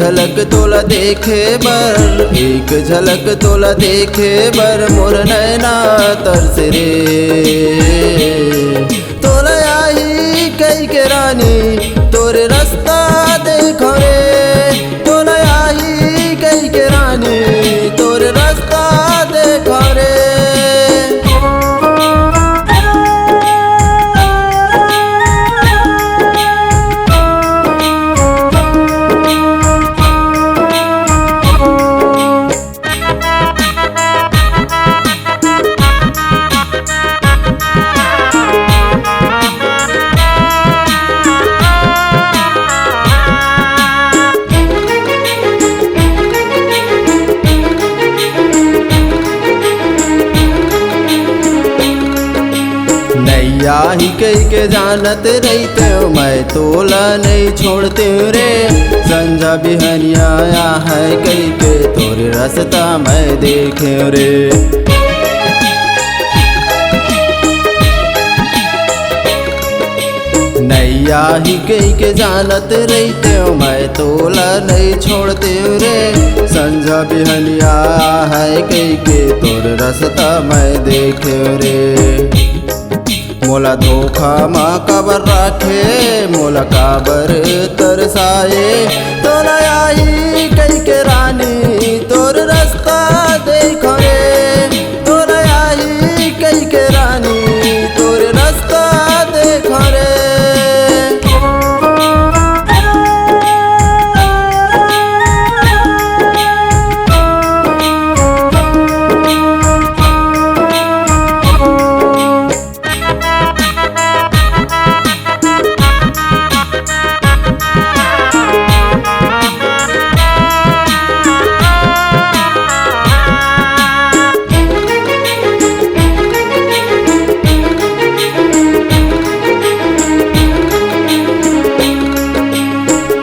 झलक तोला देखे बर, एक झलक तोला देखे बर मोर नैना तरस रे। तोला आई कई के रानी तोरे रास्ता देखो रे, तोला आई कई के रानी तोरे रास्ता देखो रे। नैया ही कई के जानत रहते हो, मैं तोला नहीं छोड़ते रे। संझा बिहनिया आया है कई के तोरे रास्ता मैं देखे रे। नैया ही कई के जानत रहते हो, मैं तोला नहीं छोड़ते रे। संझा बिहनिया है कई के तोरे रास्ता मैं देखे रे। मोला धोखा माँ काबर राखे, मोला काबर तरसाए। तोला आई कई के रानी तोर रास्ता देखो रे, तोला आई कई के रानी तोर रास्ता देखो रे।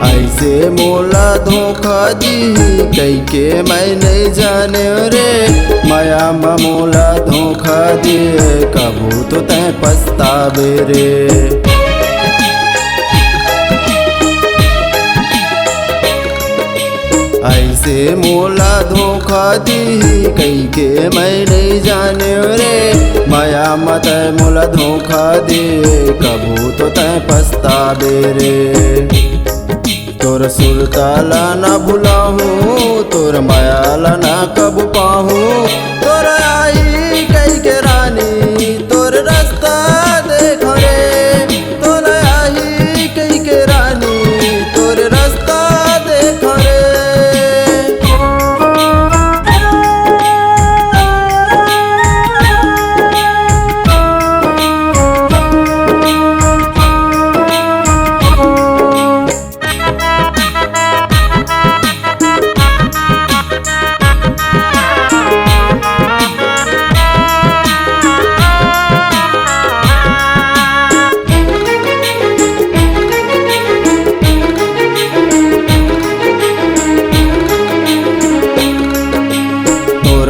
ऐसे मोला धोखा दी कई के मैं नहीं जाने रे। माया में मोला धोखा दिए कबू तो तय पछतावे रे। ऐसे मोला धोखा दी कई के मैं नहीं जाने रे। माया मत मोला धोखा दिए कबू तो तय पछतावे रे। तोर सुरताला ना भुलाहूँ, तोर मायाला ना कब पाहूँ। तोर आई कई के रानी तोर रास्ता देखो रे, तोर आई कई के रानी तोर रास्ता देखो रे।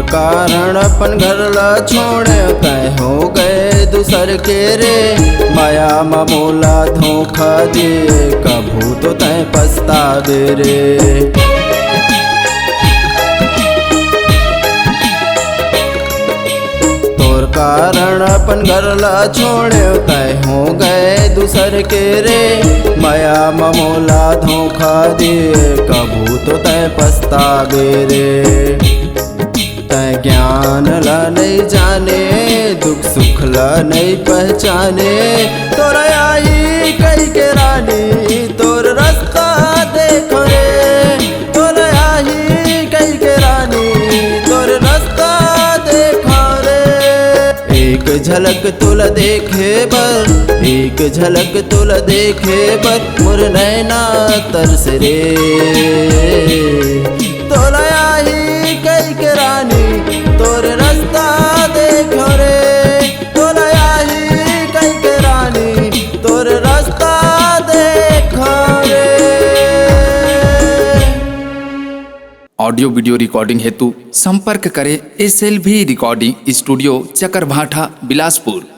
कारण अपन घर ला छोड़े तय हो गए दूसर के रे। माया मा मोला धोखा दिए कभू तो तय पछतावे रे। तोर कारण अपन घर ला छोड़े तय हो गए दूसर के रे। माया मा मोला धोखा दिए कभू तो तय पछतावे रे। तय ज्ञान ला नहीं जाने, दुख सुख ला नहीं पहचाने। तोर आई कई के रानी तोर रास्ता देखो रे, तोर आई कई के रानी तोर रास्ता देखो रे। एक झलक तोला देखे बर, एक झलक तोला देखे बर मोर नैना तरस रे। तोला आई कई के रानी तोर रास्ता देखो रे, तोला आई कई के रानी तोर रास्ता देखो रे। ऑडियो वीडियो रिकॉर्डिंग हेतु संपर्क करें SLV recording studio Chakarbhatha Bilaspur.